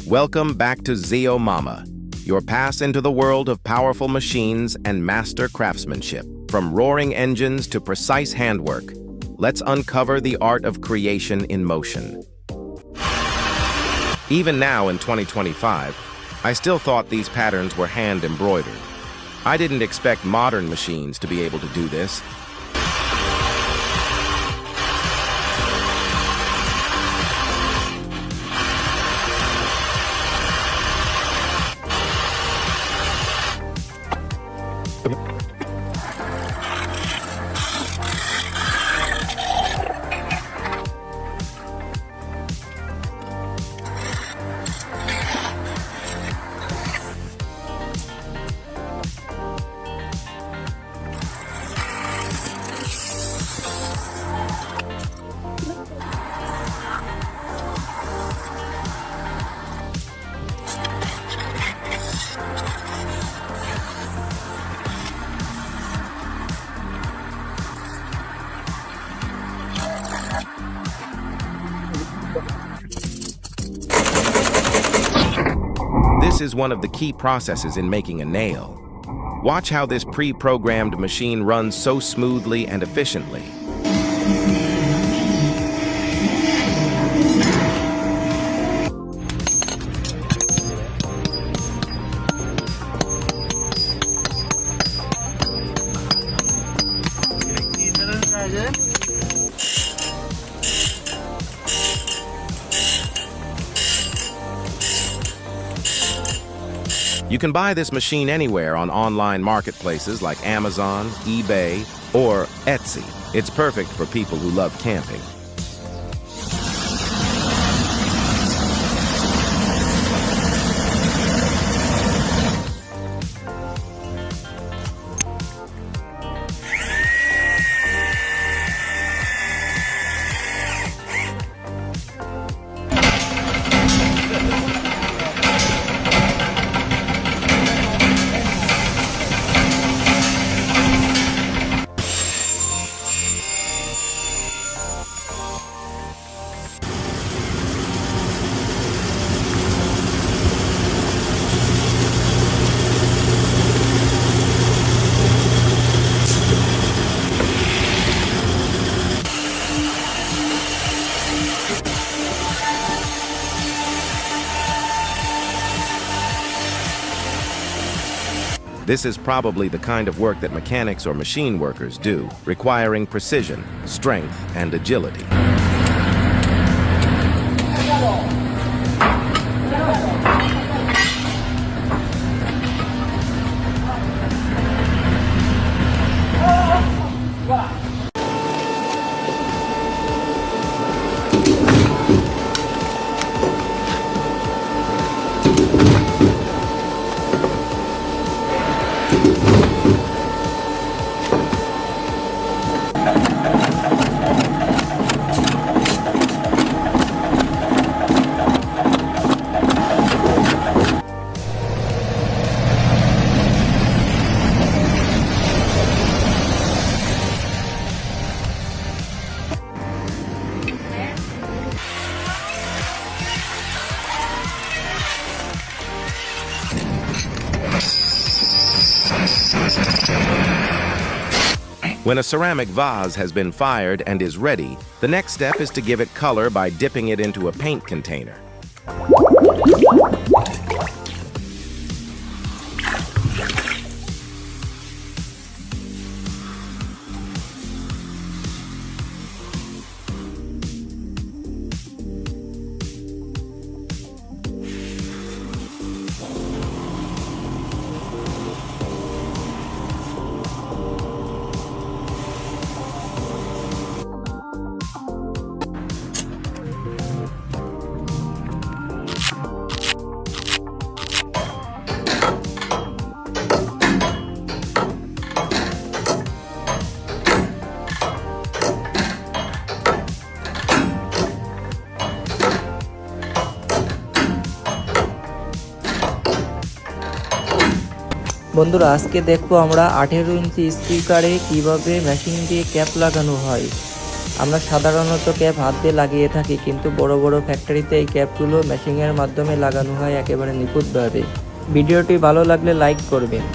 Welcome back to Zeo Mama, your pass into the world of powerful machines and master craftsmanship. From roaring engines to precise handwork, let's uncover the art of creation in motion. Even now in 2025, I still thought these patterns were hand embroidered. I didn't expect modern machines to be able to do this. This is one of the key processes in making a nail. Watch how this pre-programmed machine runs so smoothly and efficiently. You can buy this machine anywhere on online marketplaces like Amazon, eBay, or Etsy. It's perfect for people who love camping. This is probably the kind of work that mechanics or machine workers do, requiring precision, strength, and agility. When a ceramic vase has been fired and is ready, the next step is to give it color by dipping it into a paint container. বন্ধুরা আজকে দেখবো আমরা 18 ইঞ্চি স্পিকারে কিভাবে machine দিয়ে cap লাগানো হয়। আমরা সাধারণত ক্যাপ হাত দিয়ে লাগিয়ে থাকি, কিন্তু বড় বড় ফ্যাক্টরিতে এই ক্যাপগুলো মেশিনের মাধ্যমে লাগানো হয় একেবারে নিখুঁতভাবে। ভিডিওটি ভালো লাগলে লাইক করবেন।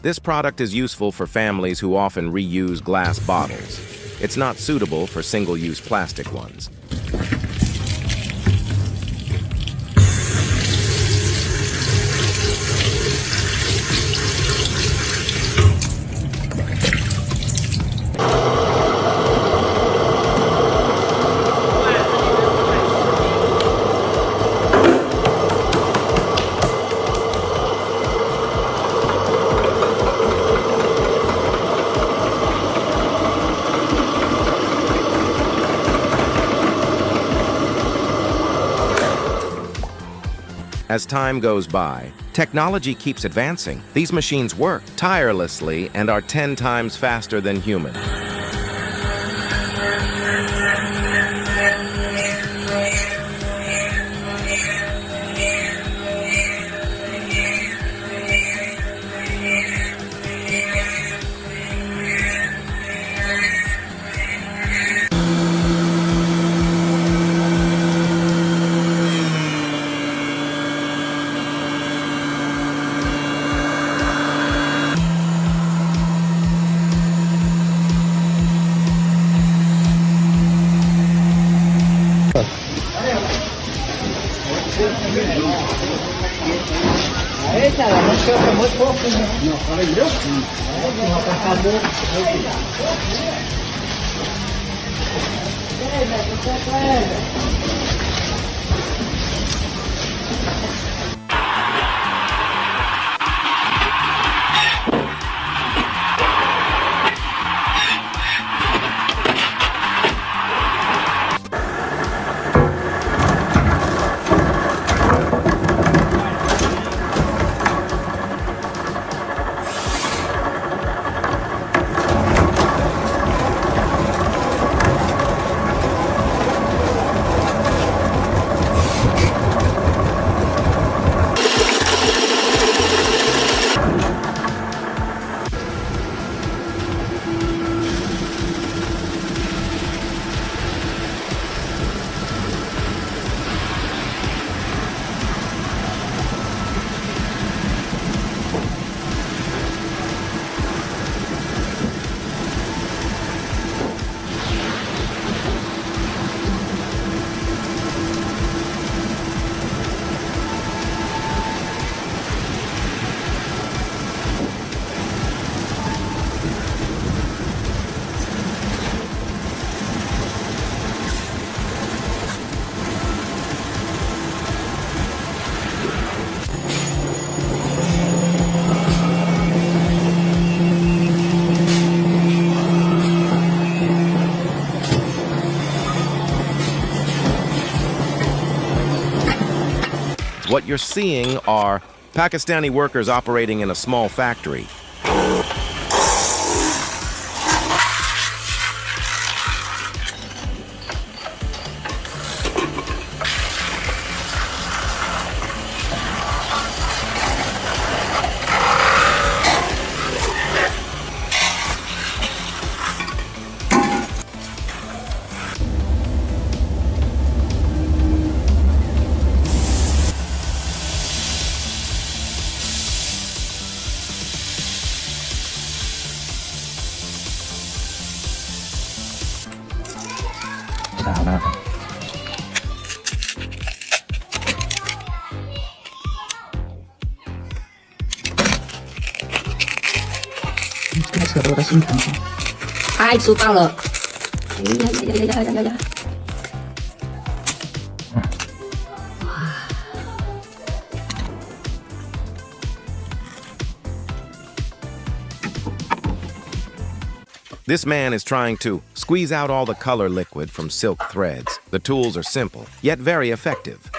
This product is useful for families who often reuse glass bottles. It's not suitable for single-use plastic ones. As time goes by, technology keeps advancing. These machines work tirelessly and are 10 times faster than human. What you're seeing are Pakistani workers operating in a small factory.扯得我的心疼，太粗暴了！哎呀呀呀呀呀呀呀！ This man is trying to squeeze out all the color liquid from silk threads. The tools are simple, yet very effective.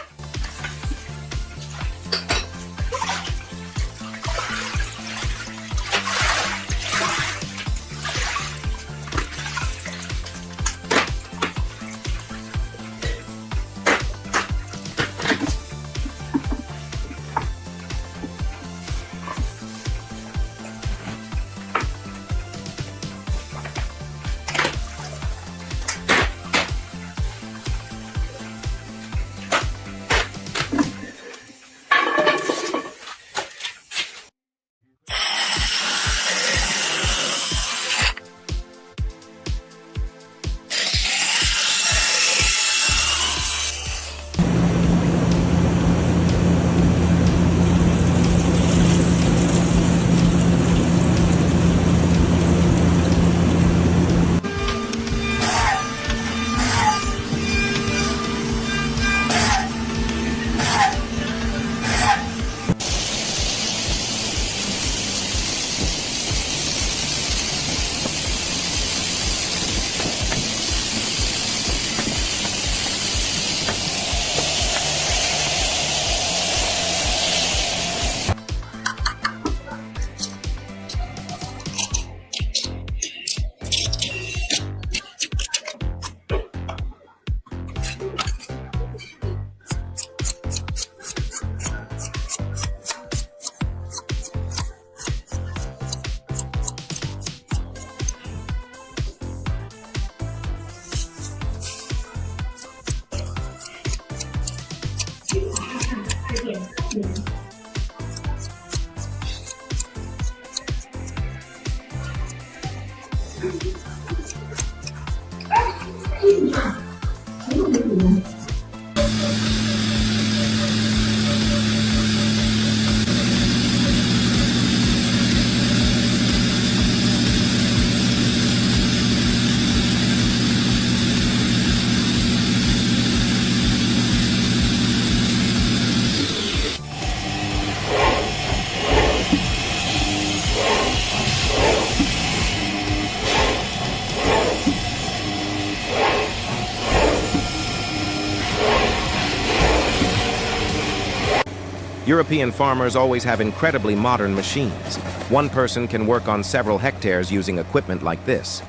European farmers always have incredibly modern machines. One person can work on several hectares using equipment like this.